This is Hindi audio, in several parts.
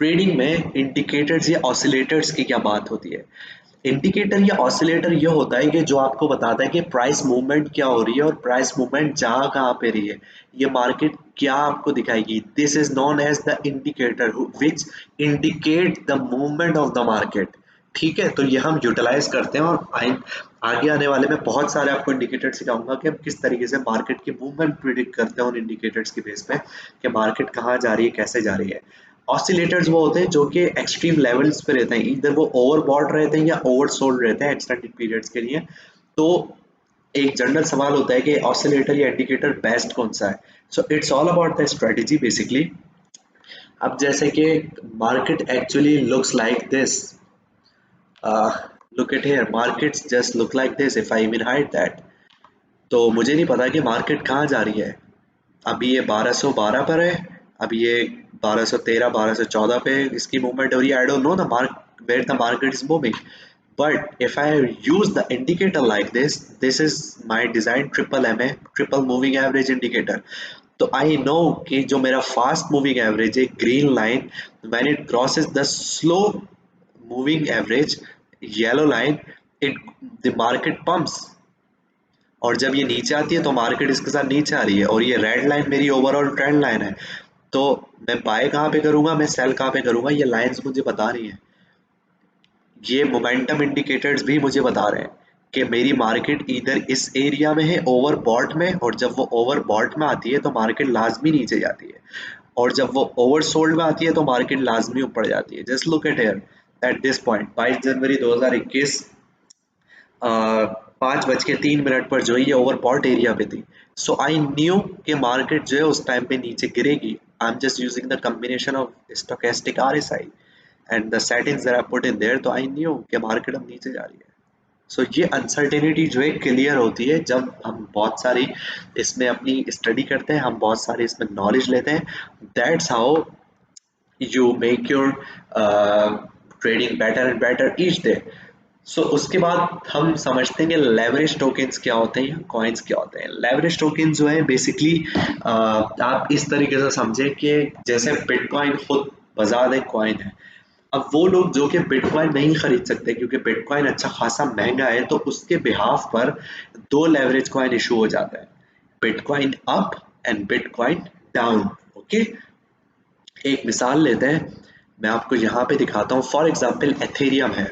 ट्रेडिंग में इंडिकेटर्स या ऑसिलेटर्स की क्या बात होती है। इंडिकेटर या ऑसिलेटर ये होता है कि जो आपको बताता है कि प्राइस मूवमेंट क्या हो रही है और प्राइस मूवमेंट जा कहाँ पे रही है, ये मार्केट क्या आपको दिखाएगी। This is known as the indicator which indicate the movement of the market. ठीक है, तो ये हम यूटिलाइज करते हैं और आगे आने वाले में बहुत सारे आपको इंडिकेटर सिखाऊंगा कि हम किस तरीके से मार्केट की मूवमेंट प्रिडिक्ट करते हैं उन इंडिकेटर्स के बेस पे कि मार्केट कहाँ जा रही है, कैसे जा रही है। ऑसिलेटर्स वो होते हैं जो कि एक्सट्रीम लेवल्स पे रहते हैं, इधर वो ओवरबॉट रहते हैं या ओवरसोल्ड रहते हैं एक्सटेंडेड पीरियड्स के लिए। तो एक जनरल सवाल होता है कि ऑसिलेटर या इंडिकेटर बेस्ट कौन सा है। So it's all about the strategy basically. अब जैसे कि market actually looks like this, look at here, markets just look like this if I even hide that. तो मुझे नहीं पता कि मार्केट कहाँ जा रही है। अभी ये 1212 पर है, अभी ये 1213 1214 पे इसकी मूवमेंट हो रही है। I don't know the mark where the market is moving, but if I use the indicator like this is my design triple M A, triple moving average indicator. तो आई नो कि जो मेरा फास्ट मूविंग एवरेज है green line, when it crosses the slow moving average yellow line, it the market pumps. और जब ये नीचे आती है तो मार्केट इसके साथ नीचे आ रही है, और ये रेड लाइन मेरी ओवरऑल ट्रेंड लाइन है। तो मैं बाय कहाँ पे करूंगा, मैं सेल कहाँ पे करूंगा, ये लाइंस मुझे बता रही हैं। ये मोमेंटम इंडिकेटर्स भी मुझे बता रहे हैं कि मेरी मार्केट इधर इस एरिया में है ओवर बॉट में, और जब वो ओवर बॉट में आती है तो मार्केट लाजमी नीचे जाती है, और जब वो ओवर सोल्ड में आती है तो मार्केट लाजमी ऊपर जाती है। Just look at here at this point 22 जनवरी 2021 5:03 पर जो है ये ओवरबॉट एरिया पे थी। सो आई न्यू कि मार्केट जो है उस टाइम पे नीचे गिरेगी। I am just using the combination of stochastic RSI and the settings that I put in their. तो आई न्यू कि मार्केट अब नीचे जा रही है। सो ये अनसर्टेनिटी जो है क्लियर होती है जब हम बहुत सारी इसमें अपनी स्टडी करते हैं, हम बहुत सारी इसमें नॉलेज लेते हैं। That's how you make your trading better and better each day. So उसके बाद हम समझते हैं कि लेवरेज टोकन्स क्या होते हैं या कॉइन्स क्या होते हैं। लेवरेज टोकन जो है बेसिकली आप इस तरीके से समझें कि जैसे बिटकॉइन खुद बाजार एक कॉइन है। अब वो लोग जो कि बिटकॉइन नहीं खरीद सकते क्योंकि बिटकॉइन अच्छा खासा महंगा है, तो उसके बिहाफ पर दो लेवरेज कॉइन इशू हो जाता है, bitcoin up and bitcoin down. Okay, एक मिसाल लेते हैं, मैं आपको यहाँ पे दिखाता हूँ। फॉर एग्जाम्पल एथेरियम है,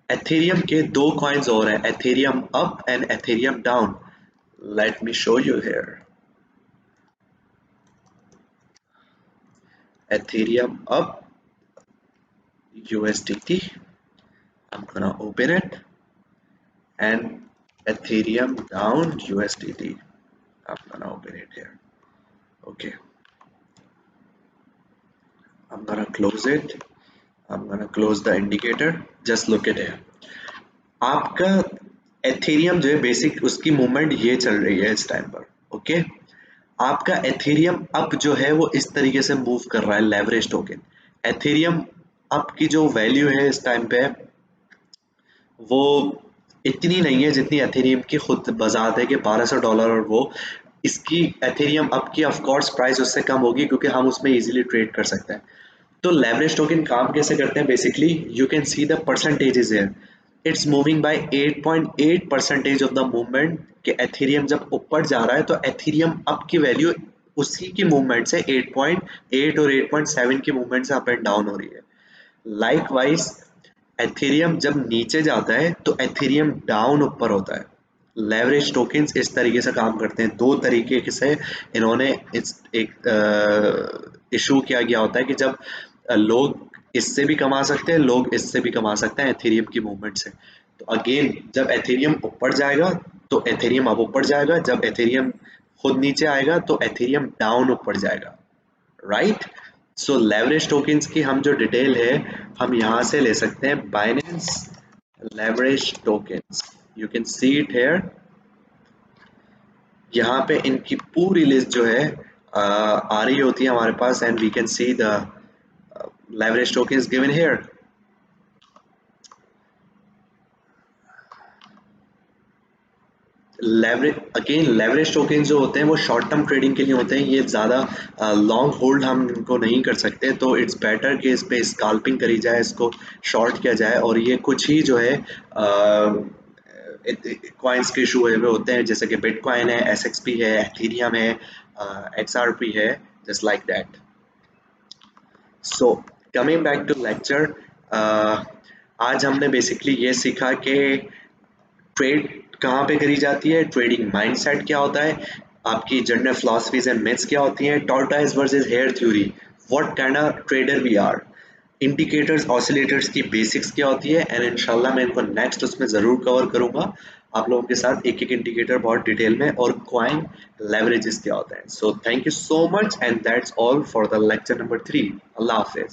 एथेरियम के दो कॉइन्स और हैं, Ethereum up and Ethereum down. Let me show you here, Ethereum up USDT, I'm gonna open it, and Ethereum down USDT, I'm gonna open it here. Okay, I'm gonna close it, I'm gonna close the indicator. Just look at it, आपका एथेरियम जो है बेसिक उसकी मूवमेंट ये चल रही है इस टाइम पर। ओके, आपका एथेरियम अप जो है वो इस तरीके से मूव कर रहा है लेवरेज टोकन। एथेरियम अप की जो वैल्यू है इस टाइम पे वो इतनी नहीं है जितनी एथेरियम की खुद बजात है कि $1200, और वो इसकी एथेरियम अप की ऑफ कोर्स प्राइस उससे कम होगी क्योंकि हम उसमें इजीली ट्रेड कर सकते हैं। तो लेवरेज टोकन काम कैसे करते हैं, basically you can see the percentages here. It's moving by 8.8 percentage of the movement. कि एथेरियम जब ऊपर जा रहा है तो एथेरियम अप की वैल्यू उसी की मूवमेंट से 8.8 और 8.7 की मूवमेंट से अप एंड डाउन हो रही है। लाइकवाइज एथेरियम जब नीचे जाता है तो एथेरियम डाउन ऊपर होता है। लेवरेज टोकन्स इस तरीके से काम करते हैं। दो तरीके से इन्होंने इस एक इशू किया गया होता है कि जब लोग इससे भी कमा सकते हैं, लोग इससे भी कमा सकते हैं एथेरियम की मूवमेंट से। तो अगेन जब एथेरियम ऊपर जाएगा तो एथेरियम अब ऊपर जाएगा, जब एथेरियम खुद नीचे आएगा तो एथेरियम डाउन ऊपर जाएगा। राइट, सो लेवरेज टोकन्स की हम जो डिटेल है हम यहाँ से ले सकते हैं, Binance leverage tokens, you can see it here. यहाँ पे इनकी पूरी लिस्ट जो है आ रही होती है हमारे पास, and we can see the leverage tokens given here. Leverage token जो होते हैं वो शॉर्ट टर्म ट्रेडिंग के लिए होते हैं, ये ज़्यादा लॉन्ग होल्ड हम इनको नहीं कर सकते, तो इट्स बेटर कि इस पे स्काल्पिंग करी जाए, इसको शॉर्ट किया जाए। और ये कुछ ही जो है कॉइन्स के इशू हुए हुए होते हैं, जैसे कि बिटकॉइन है, एसएक्सपी है, एथेरियम है, एक्सआरपी है, just like that. So coming back to lecture, आज हमने बेसिकली ये सीखा कि ट्रेड कहाँ पे करी जाती है, ट्रेडिंग माइंडसेट क्या होता है, आपकी जनरल फिलॉसफीज एंड मिथ्स क्या होती हैं, tortoise versus hare theory, what kind of trader we are, indicators oscillators की बेसिक्स क्या होती है, एंड इंशाल्लाह मैं इनको नेक्स्ट उसमें ज़रूर कवर करूंगा आप लोगों के साथ, एक एक इंडिकेटर बहुत डिटेल में, और क्वाइन लेवरेजेस क्या होता है। So thank you so much and that's all for the lecture number 3। Allah Hafiz.